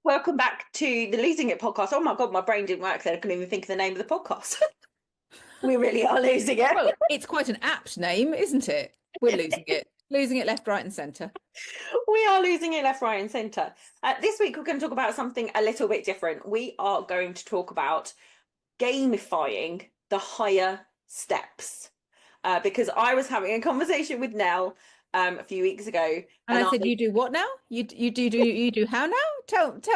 Welcome back to the Losing It podcast. Oh my God, my brain didn't work then. I couldn't even think of the name of the podcast. We really are losing it. Well, it's quite an apt name, isn't it? We're losing it. Losing it left, right, and centre. We are losing it left, right, and centre. This week, we're going to talk about something a little bit different. We are going to talk about gamifying the higher steps. Because I was having a conversation with Nelle a few weeks ago. And I said, you do what now? You do how now?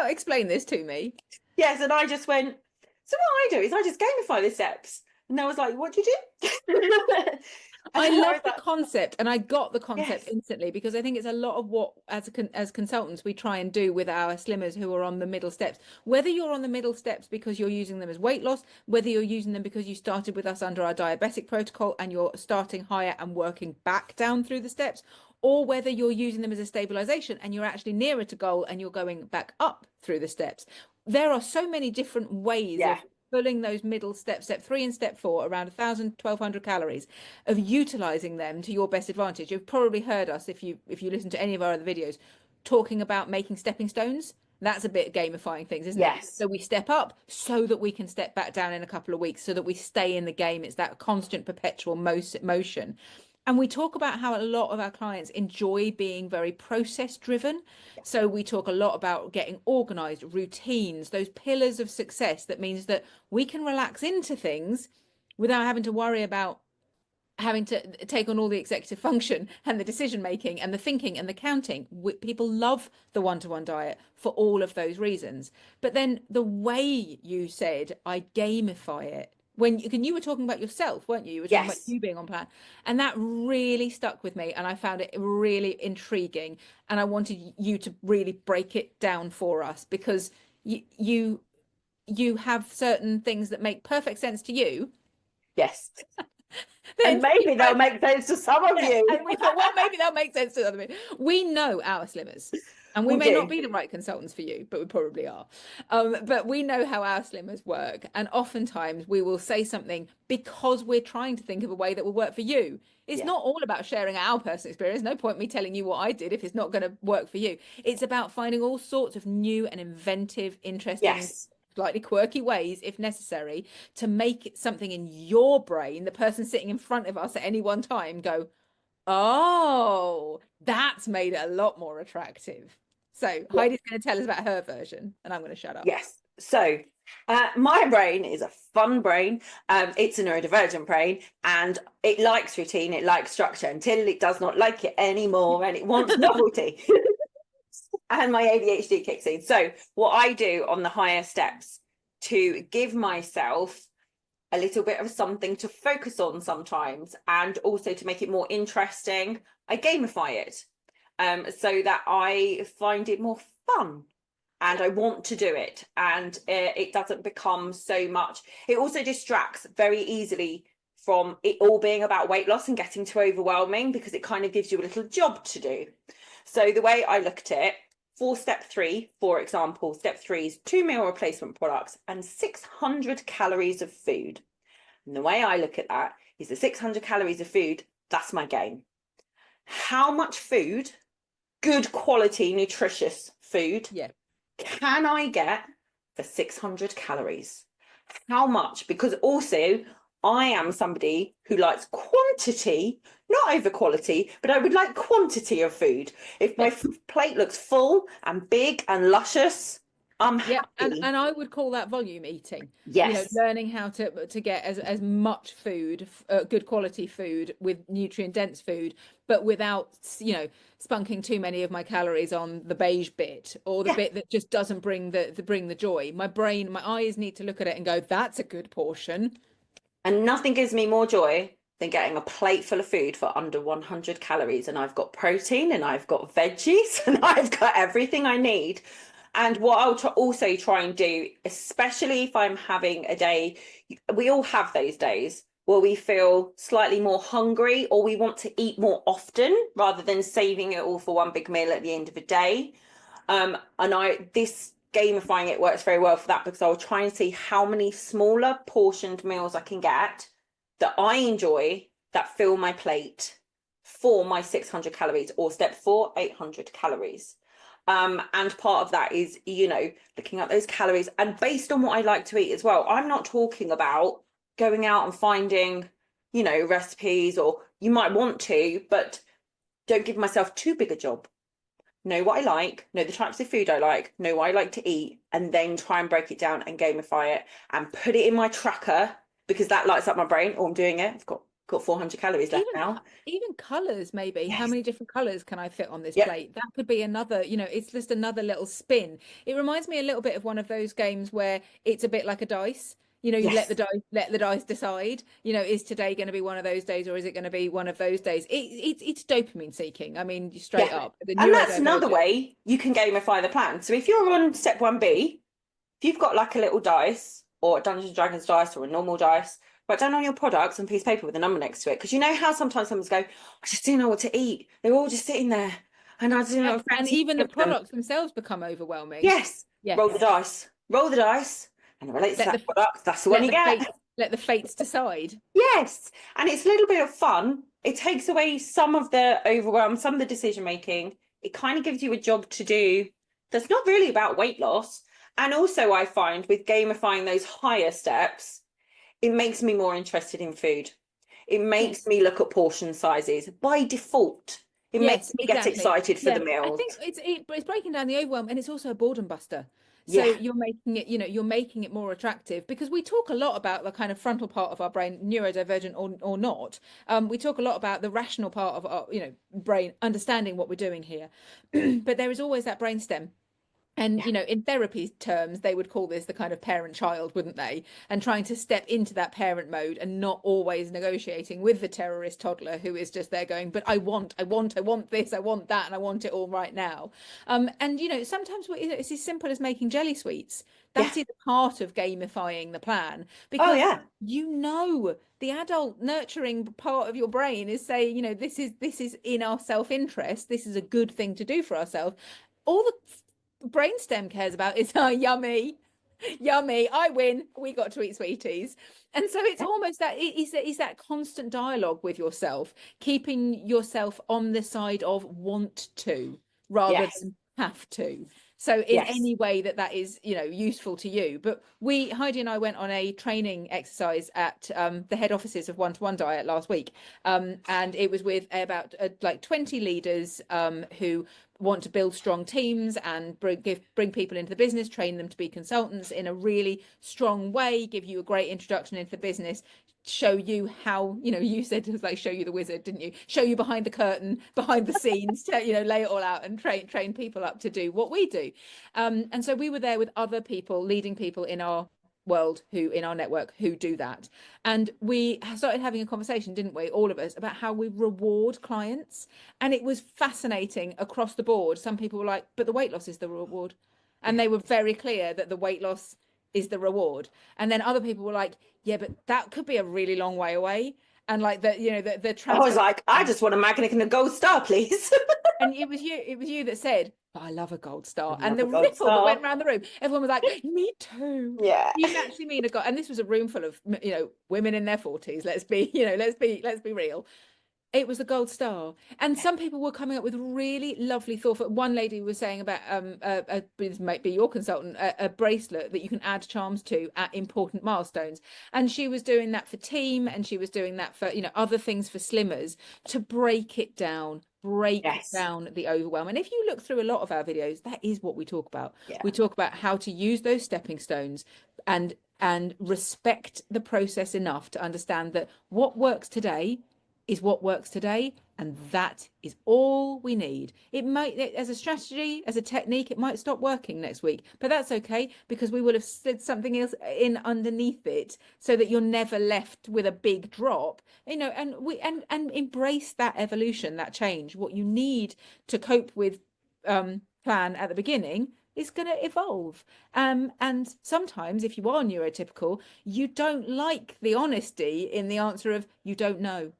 Explain this to me. Yes, and I just went, so what I do is I just gamify the steps. And I was like, what do you do? I love the concept, and I got the concept Yes. instantly, because I think it's a lot of what, as consultants, we try and do with our slimmers who are on the middle steps. Whether you're on the middle steps because you're using them as weight loss, whether you're using them because you started with us under our diabetic protocol and you're starting higher and working back down through the steps, or whether you're using them as a stabilization and you're actually nearer to goal and you're going back up through the steps. There are so many different ways of pulling those middle steps, step 3 and step 4, around 1,000-1,200 calories, of utilizing them to your best advantage. You've probably heard us, if you listen to any of our other videos, talking about making stepping stones. That's a bit gamifying things, isn't it? So we step up so that we can step back down in a couple of weeks, so that we stay in the game. It's that constant perpetual motion. And we talk about how a lot of our clients enjoy being very process driven. So we talk a lot about getting organized, routines, those pillars of success. That means that we can relax into things without having to worry about having to take on all the executive function and the decision making and the thinking and the counting. People love the one-to-one diet for all of those reasons. But then the way you said, I gamify it, when you were talking about yourself, weren't you? You were talking about you being on plan, and that really stuck with me, and I found it really intriguing, and I wanted you to really break it down for us, because you have certain things that make perfect sense to you. Yes. And maybe they'll make sense to some of you. And we thought, well, maybe they'll make sense to other people. We know our slimmers, and we may not be the right consultants for you, but we probably are. But we know how our slimmers work. And oftentimes we will say something because we're trying to think of a way that will work for you. It's not all about sharing our personal experience. No point me telling you what I did if it's not going to work for you. It's about finding all sorts of new and inventive, interesting, slightly quirky ways, if necessary, to make something in your brain, the person sitting in front of us at any one time, go, oh, that's made it a lot more attractive. So Heidi's going to tell us about her version, and I'm going to shut up. Yes. So my brain is a fun brain. It's a neurodivergent brain, and it likes routine, it likes structure, until it does not like it anymore and it wants novelty. And my ADHD kicks in. So what I do on the higher steps to give myself a little bit of something to focus on sometimes, and also to make it more interesting, I gamify it, so that I find it more fun and I want to do it, and it doesn't become so much. It also distracts very easily from it all being about weight loss and getting too overwhelming, because it kind of gives you a little job to do. So the way I look at it, for step 3, for example, step 3 is 2 meal replacement products and 600 calories of food. And the way I look at that is the 600 calories of food, that's my game. How much food, good quality, nutritious food, can I get for 600 calories? How much? Because also I am somebody who likes quantity, not over quality, but I would like quantity of food. If my plate looks full and big and luscious, I'm happy. And I would call that volume eating. Yes. Learning how to get as much food, good quality food, with nutrient dense food, but without, spunking too many of my calories on the beige bit, or the bit that just doesn't bring the joy. My brain, my eyes need to look at it and go, that's a good portion. And nothing gives me more joy than getting a plate full of food for under 100 calories. And I've got protein, and I've got veggies, and I've got everything I need. And what I'll also try and do, especially if I'm having a day, we all have those days where we feel slightly more hungry, or we want to eat more often rather than saving it all for one big meal at the end of the day. This gamifying it works very well for that, because I'll try and see how many smaller portioned meals I can get that I enjoy, that fill my plate, for my 600 calories, or step 4, 800 calories. And part of that is, looking at those calories and based on what I like to eat as well. I'm not talking about going out and finding, recipes, or you might want to, but don't give myself too big a job. Know what I like, know the types of food I like, know what I like to eat, and then try and break it down and gamify it and put it in my tracker because that lights up my brain. Oh, I'm doing it. I've got 400 calories left now. Even colors, maybe. How Yes. many different colors can I fit on this Yep. plate? That could be another, it's just another little spin. It reminds me a little bit of one of those games where it's a bit like a dice. You let Yes. the dice decide, is today going to be one of those days or is it going to be one of those days? It's dopamine seeking. I mean, straight Yeah. up. The And that's another neurodivergent. way you can gamify the plan. So if you're on step 1B, if you've got like a little dice or a Dungeons and Dragons dice or a normal dice, write down on your products and piece of paper with a number next to it. Because you know how sometimes someone's go, I just didn't know what to eat. They're all just sitting there and I didn't know Yep. what And fancy even the of them. products themselves become overwhelming. Yes. Yes. Roll the dice. Roll the dice. And it relates to Let that the product. That's the one let you the get. fates let the fates decide. Yes. And it's a little bit of fun. It takes away some of the overwhelm, some of the decision making. It kind of gives you a job to do that's not really about weight loss. And also, I find with gamifying those higher steps, it makes me more interested in food. It makes Yes. me look at portion sizes by default. It makes Yes, me get exactly. excited for the Yeah, I meals. think it's breaking down the overwhelm, and it's also a boredom buster. So Yeah. you're making it more attractive because we talk a lot about the kind of frontal part of our brain, neurodivergent or not. We talk a lot about the rational part of our, brain, understanding what we're doing here. But there is always that brainstem. And, Yeah. in therapy terms, they would call this the kind of parent child, wouldn't they? And trying to step into that parent mode and not always negotiating with the terrorist toddler who is just there going, but I want this, I want that, and I want it all right now. And, sometimes it's as simple as making jelly sweets. Yeah. That is part of gamifying the plan Oh, because yeah. the adult nurturing part of your brain is saying, this is in our self-interest. This is a good thing to do for ourselves. All the brainstem cares about is yummy, yummy, I win, we got to eat sweeties. And so it's almost that is that constant dialogue with yourself, keeping yourself on the side of want to rather Yes. than have to. So in Yes. any way that is useful to you. But Heidi and I went on a training exercise at the head offices of One-to-One Diet last week, and it was with about like 20 leaders who want to build strong teams and bring people into the business, train them to be consultants in a really strong way, give you a great introduction into the business, show you how, you said it was like show you the wizard, didn't you? Show you behind the curtain, behind the scenes, to, lay it all out and train people up to do what we do. And so we were there with other people, leading people in our world in our network who do that, and we started having a conversation, didn't we, all of us, about how we reward clients. And it was fascinating across the board. Some people were like, but the weight loss is the reward, and Yeah. they were very clear that the weight loss is the reward. And then other people were like, yeah, but that could be a really long way away, and like the I was like, I transformation. just want a magnet and a gold star, please. And it was you that said, oh, I love a gold I star. And love the a gold ripple that went star. around the room, everyone was like, me too. Yeah. You actually mean a gold. And this was a room full of, women in their 40s. Let's be real. It was a gold star. And some people were coming up with really lovely thought. One lady was saying about this might be your consultant, a bracelet that you can add charms to at important milestones. And she was doing that for team, and she was doing that for other things for slimmers, to break Yes. down the overwhelm. And if you look through a lot of our videos, that is what we talk about. Yeah. We talk about how to use those stepping stones and respect the process enough to understand that what works today is what works today, and that is all we need. It might, as a strategy, as a technique, it might stop working next week, but that's okay, because we will have slid something else in underneath it, so that you're never left with a big drop. And embrace that evolution, that change. What you need to cope with plan at the beginning is going to evolve. And sometimes, if you are neurotypical, you don't like the honesty in the answer of you don't know.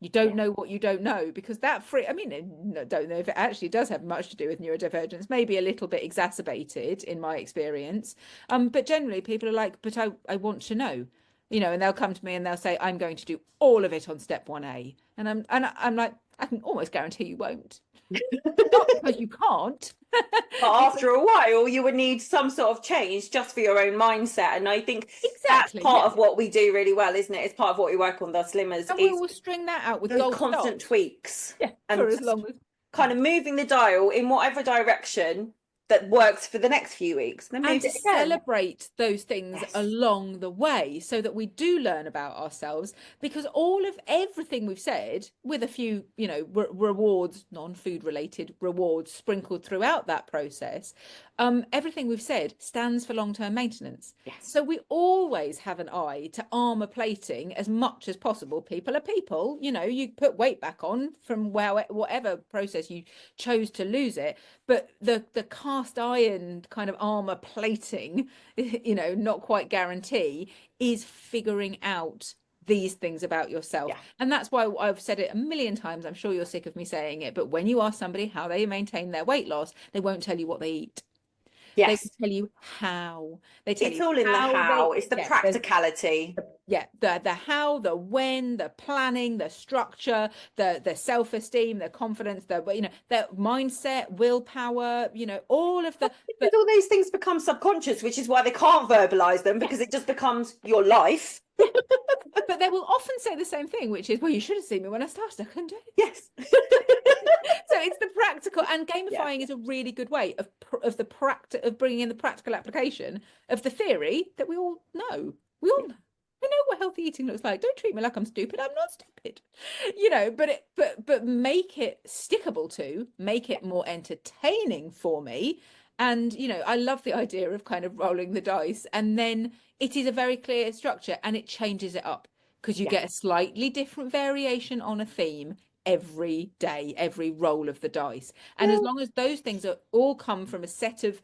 You don't Yeah. know what you don't know, because I mean, I don't know if it actually does have much to do with neurodivergence, maybe a little bit exacerbated in my experience. But generally people are like, but I want to know, and they'll come to me and they'll say, I'm going to do all of it on step 1A. And I'm like, I can almost guarantee you won't. Not because you can't. But after a while, you would need some sort of change just for your own mindset. And I think that's Exactly, part yeah. of what we do really well, isn't it? It's part of what we work on, the Slimmers, And we is will string that out with those gold constant stars. tweaks. Yeah, And for as long as kind of moving the dial in whatever direction that works for the next few weeks. Then and move to it again. celebrate those things Yes. along the way so that we do learn about ourselves, because everything we've said, with a few, you know, rewards, non-food related rewards sprinkled throughout that process, everything we've said stands for long-term maintenance. Yes. So we always have an eye to armor plating as much as possible. People are people, you know, you put weight back on from whatever process you chose to lose it, but the cast iron kind of armor plating, you know, not quite guarantee, is figuring out these things about yourself. Yeah. And that's why I've said it a million times. I'm sure you're sick of me saying it, but when you ask somebody how they maintain their weight loss, they won't tell you what they eat. They Yes. will tell you how. They tell It's you all in the how. they, It's the yeah, practicality. the how, the when, the planning, the structure, the self-esteem, the confidence, the, you know, the mindset, willpower, you know, all of the Because all these things become subconscious, which is why they can't verbalize them, because it just becomes your life. but they will often say the same thing, which is, well, you should have seen me when I started. I couldn't do it. Yes. So it's the practical, and gamifying Yeah. is a really good way of bringing in the practical application of the theory that we all know. We all know. We know what healthy eating looks like. Don't treat me like I'm stupid. I'm not stupid, you know. But make it stickable to, make it more entertaining for me. And you know, I love the idea of kind of rolling the dice, and then it is a very clear structure, and it changes it up because you Yeah. get a slightly different variation on a theme every day, every roll of the dice. And as long as those things are all come from a set of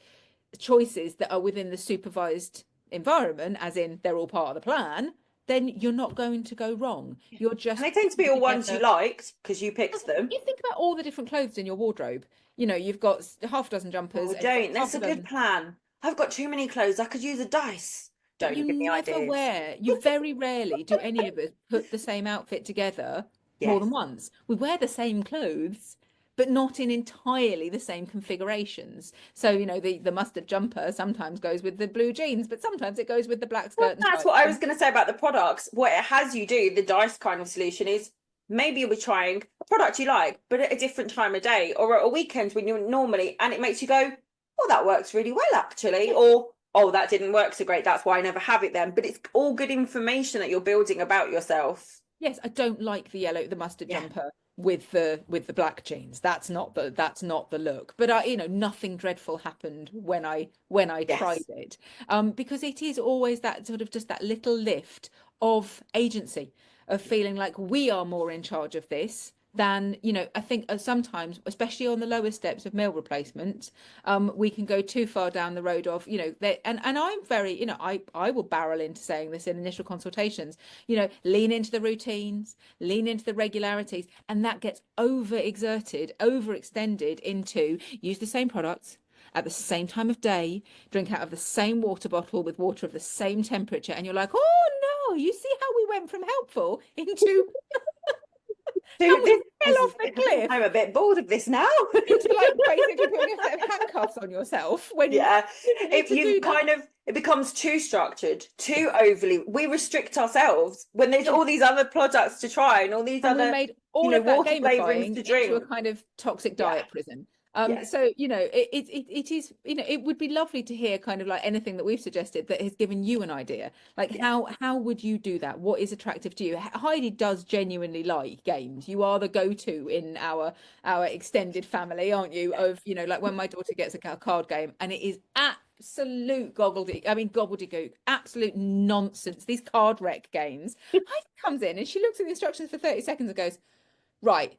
choices that are within the supervised environment, as in they're all part of the plan, then you're not going to go wrong. You're just And they tend to be all ones you liked because you picked them. You think about all the different clothes in your wardrobe. You know, you've got half a dozen jumpers. Oh, And you've don't. got half That's a good plan. I've got too many clothes. I could use a dice. but Don't you give me never ideas. you very rarely do any of us put the same outfit together more Yes. than once. We wear the same clothes, but not in entirely the same configurations. So, you know, the mustard jumper sometimes goes with the blue jeans, but sometimes it goes with the black Well, skirt and that's tights. what I was going to say about the products. What it has you do, the dice kind of solution, is maybe you'll be trying a product you like, but at a different time of day or at a weekend when you're normally, and it makes you go, oh, that works really well, actually. Or, oh, that didn't work so great. That's why I never have it then. But it's all good information that you're building about yourself. Yes, I don't like the mustard jumper with the black jeans. That's not the look. But I, you know, nothing dreadful happened when I tried it. Because it is always that sort of just that little lift of agency, of feeling like we are more in charge of this than, you know, I think sometimes, especially on the lower steps of meal replacement, we can go too far down the road of, you know, and I'm very, you know, I will barrel into saying this in initial consultations, you know, lean into the routines, lean into the regularities, and that gets overexerted, overextended into use the same products at the same time of day, drink out of the same water bottle with water of the same temperature, and you're like, oh no, you see how we went from helpful into Dude, we fell off the cliff I'm a bit bored of this now. into like basically putting a set of handcuffs on yourself when If you kind of, it becomes too structured, too overly. We restrict ourselves when there's all these other products to try and all these and other, we made all of that water flavorings gamifying to drink. into a kind of toxic diet prison. Yes. So, you know, it is, you know, it would be lovely to hear kind of like anything that we've suggested that has given you an idea. Like how would you do that? What is attractive to you? Heidi does genuinely like games. You are the go-to in our extended family, aren't you? Of, you know, like when my daughter gets a card game and it is absolute gobbledygook, absolute nonsense. These card wreck games. Heidi comes in and she looks at the instructions for 30 seconds and goes, right,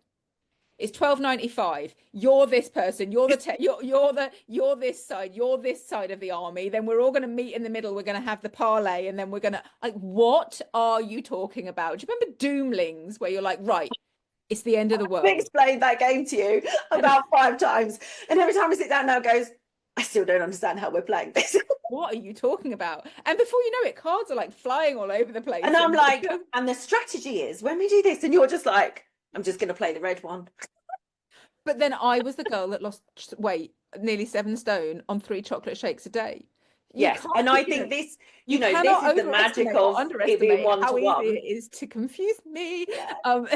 it's $12.95. You're this person. You're you're this side. You're this side of the army. Then we're all going to meet in the middle. We're going to have the parlay, and then we're going to, like, what are you talking about? Do you remember Doomlings, where you're like, right, it's the end of the world? I've explained that game to you about 5 times, and every time I sit down now, goes, I still don't understand how we're playing this. What are you talking about? And before you know it, cards are like flying all over the place. And I'm like, and the strategy is when we do this, and you're just like, I'm just going to play the red one. But then I was the girl that lost weight, nearly 7 stone on 3 chocolate shakes a day. You Yes, can't, and I you know, think this, you this cannot is the magic overestimate or of it being underestimate how easy one-to-one. it is to confuse me. Yeah. Um,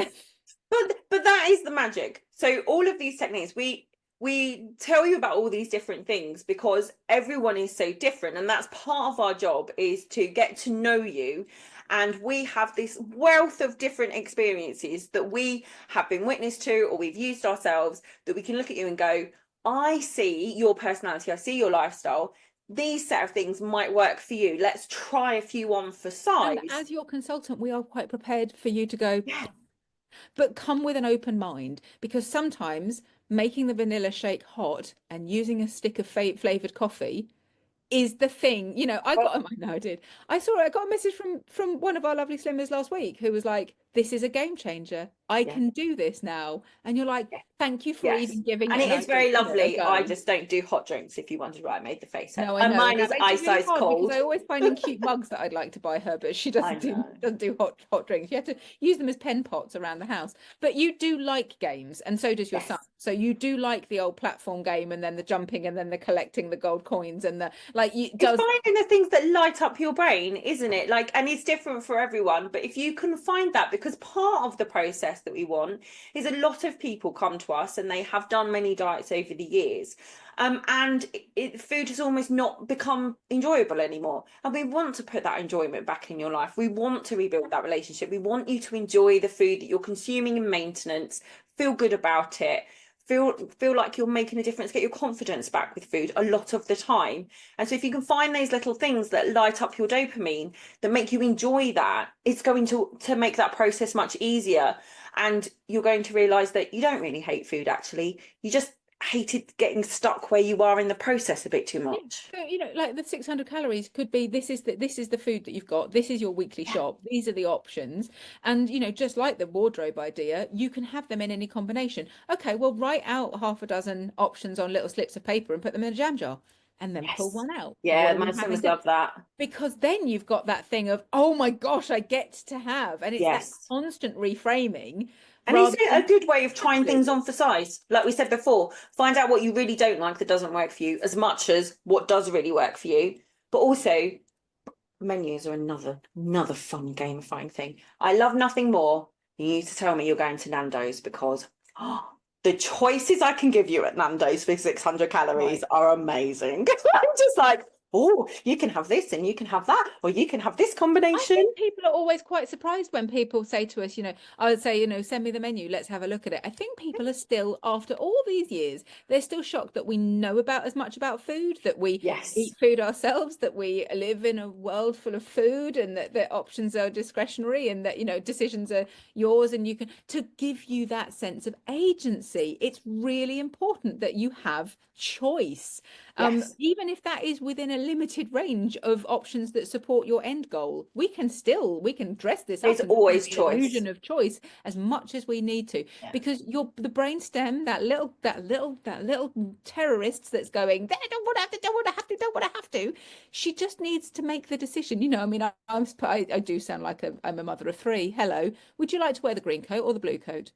But that is the magic. So all of these techniques, we tell you about all these different things because everyone is so different, and that's part of our job, is to get to know you. And we have this wealth of different experiences that we have been witness to or we've used ourselves, that we can look at you and go, I see your personality, I see your lifestyle. These set of things might work for you. Let's try a few on for size. and as your consultant, we are quite prepared for you to go, Yeah. but come with an open mind, because sometimes making the vanilla shake hot and using a stick of flavored coffee is the thing. You know, I got no, I did. I got a message from one of our lovely slimmers last week who was like, "This is a game changer. I Yeah. can do this now." And you're like, "Thank you for Yes. even giving And it it is very you know, a lovely. I go." just don't do hot drinks, if you wondered why I made the face. No, I And know, and mine that is makes it ice really ice hard because cold. I always find in cute mugs that I'd like to buy her, but she I know. doesn't do hot drinks. You have to use them as pen pots around the house. But you do like games, and so does your Yes. son. So you do like the old platform game, and then the jumping, and then the collecting the gold coins, and the like. You It's does finding the things that light up your brain, isn't it? Like, and it's different for everyone. But if you can find that, because part of the process that we want is a lot of people come to us and they have done many diets over the years. And food has almost not become enjoyable anymore. And we want to put that enjoyment back in your life. We want to rebuild that relationship. We want you to enjoy the food that you're consuming in maintenance, feel good about it, feel like you're making a difference, get your confidence back with food a lot of the time. And so if you can find those little things that light up your dopamine, that make you enjoy that, it's going to make that process much easier. And you're going to realize that you don't really hate food, actually. You just hated getting stuck where you are in the process a bit too much. So, you know, like the 600 calories could be this is the food that you've got. This is your weekly shop. These are the options. And, you know, just like the wardrobe idea, you can have them in any combination. Okay, well, write out half a dozen options on little slips of paper and put them in a jam jar and then pull Yes. one out. Yeah, What are my we sons having love that. because then you've got that thing of, oh my gosh, I get to have, and it's that Yes. constant reframing And is rather it a than good way of trying actually, things on for size? Like we said before, find out what you really don't like that doesn't work for you, as much as what does really work for you. But also, menus are another fun gamifying thing. I love nothing more than you to tell me you're going to Nando's, because the choices I can give you at Nando's for 600 calories right. are amazing. I'm just like, oh, you can have this and you can have that, or you can have this I combination. think people are always quite surprised when people say to us, you know, I would say, you know, send me the menu, let's have a look at it. I think people are still, after all these years, they're still shocked that we know about as much about food, that we Yes. eat food ourselves, that we live in a world full of food, and that the options are discretionary, and that, you know, decisions are yours, and you can, to give you that sense of agency. It's really important that you have choice. Yes. Even if that is within a limited range of options that support your end goal, we can dress this There's up and always the choice. illusion of choice as much as we need to, Yeah. because the brain stem, that little terrorist that's going, I don't want to have to, don't want to have to, don't want to have to. She just needs to make the decision. You know, I mean, I do sound like I'm a mother of 3. Hello, would you like to wear the green coat or the blue coat?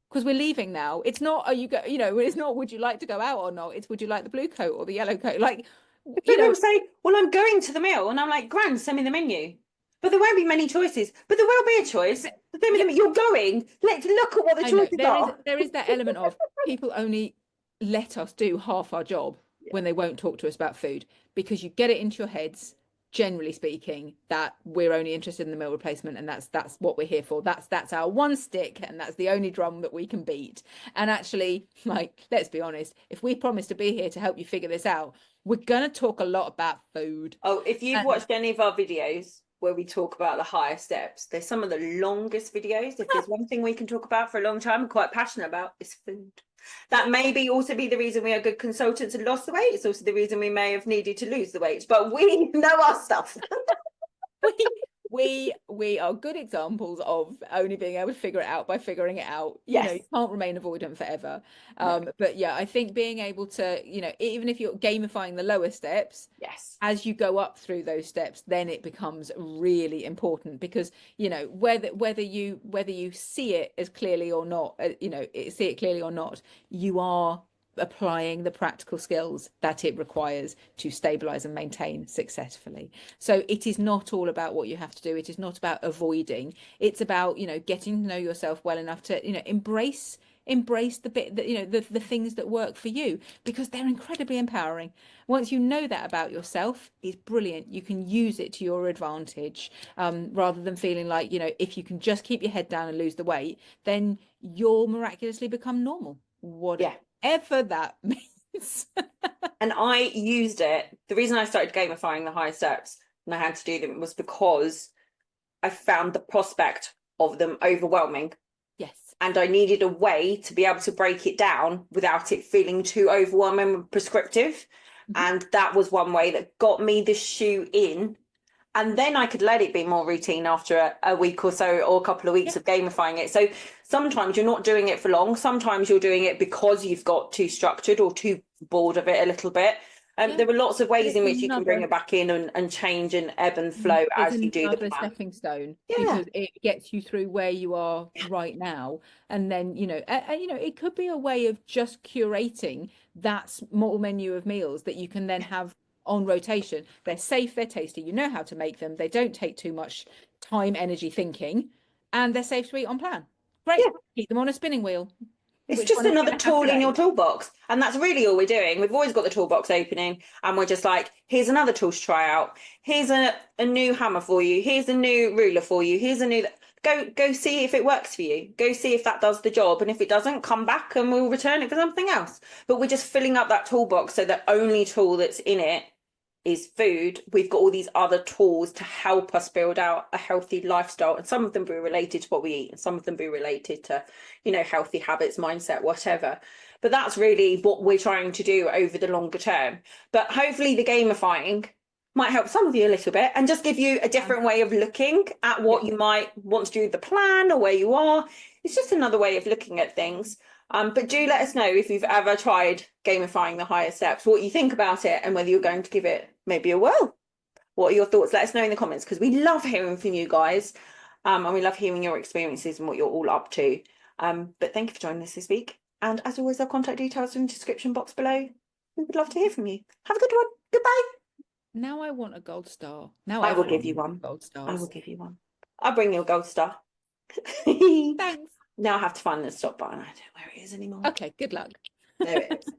Because we're leaving now. It's not, are you go, you know, it's not, would you like to go out or not? It's, would you like the blue coat or the yellow coat? Like, They you know, will say, well, I'm going to the meal. And I'm like, Gran, send me the menu. But there won't be many choices. But there will be a choice. Send me the menu. You're going. Let's look at what the I know choices are. there is that element of people only let us do half our job when they won't talk to us about food, because you get it into your heads, generally speaking, that we're only interested in the meal replacement, and that's what we're here for. That's our one stick, and that's the only drum that we can beat. And actually, like, let's be honest, if we promise to be here to help you figure this out, we're gonna talk a lot about food. Oh, if you've And watched any of our videos where we talk about the higher steps, they're some of the longest videos. If there's one thing we can talk about for a long time and quite passionate about, is food. That may be also be the reason we are good consultants and lost the weight. It's also the reason we may have needed to lose the weight. But we know our stuff. we are good examples of only being able to figure it out by figuring it out. You know, you Yes. can't remain avoidant forever. No. But yeah, I think being able to, you know, even if you're gamifying the lower steps, Yes. as you go up through those steps, then it becomes really important, because, you know, whether you see it as clearly or not, you know, see it clearly or not, you are applying the practical skills that it requires to stabilize and maintain successfully. So it is not all about what you have to do. It is not about avoiding. It's about, you know, getting to know yourself well enough to, you know, embrace the bit that, you know, the things that work for you, because they're incredibly empowering. Once you know that about yourself, it's brilliant. You can use it to your advantage, rather than feeling like, you know, if you can just keep your head down and lose the weight, then you'll miraculously become normal, Yeah. whatever that means. And I used it. The reason I started gamifying the higher steps and I had to do them was because I found the prospect of them overwhelming. Yes. And I needed a way to be able to break it down without it feeling too overwhelming and prescriptive. And that was one way that got me the shoe in. And then I could let it be more routine after a week or so, or a couple of weeks Yeah. of gamifying it. So sometimes you're not doing it for long. Sometimes you're doing it because you've got too structured or too bored of it a little bit. Yeah. There are lots of But ways it's in which you can bring another it back in and change and ebb and flow it's as you do the another plan. stepping stone, Yeah. because it gets you through where you are right now. And then, you know, you know, it could be a way of just curating that small menu of meals that you can then have on rotation. They're safe, they're tasty, you know how to make them, they don't take too much time, energy thinking, and they're safe to eat on plan. Great. Yeah. Keep them on a spinning wheel. It's Which just one are we another going to have tool in your today? toolbox. And that's really all we're doing. We've always got the toolbox opening and we're just like, here's another tool to try out. Here's a new hammer for you. Here's a new ruler for you. Here's a new go see if it works for you. Go see if that does the job. And if it doesn't, come back and we'll return it for something else. But we're just filling up that toolbox so the only tool that's in it is food. We've got all these other tools to help us build out a healthy lifestyle, and some of them be related to what we eat and some of them be related to, you know, healthy habits, mindset, whatever. But that's really what we're trying to do over the longer term. But hopefully the gamifying might help some of you a little bit and just give you a different way of looking at Yeah. what you might want to do with the plan or where you are. It's just another way of looking at things. But do let us know if you've ever tried gamifying the higher steps, what you think about it, and whether you're going to give it maybe a whirl. What are your thoughts? Let us know in the comments, because we love hearing from you guys, and we love hearing your experiences and what you're all up to. But thank you for joining us this week. And as always, our contact details are in the description box below. We would love to hear from you. Have a good one. Goodbye. Now I want a gold star. Now I will everyone give you wants one. gold I will stars. give you one. I'll bring you a gold star. Thanks. Now I have to find the stop button. I don't know where it is anymore. Okay, good luck. There it is.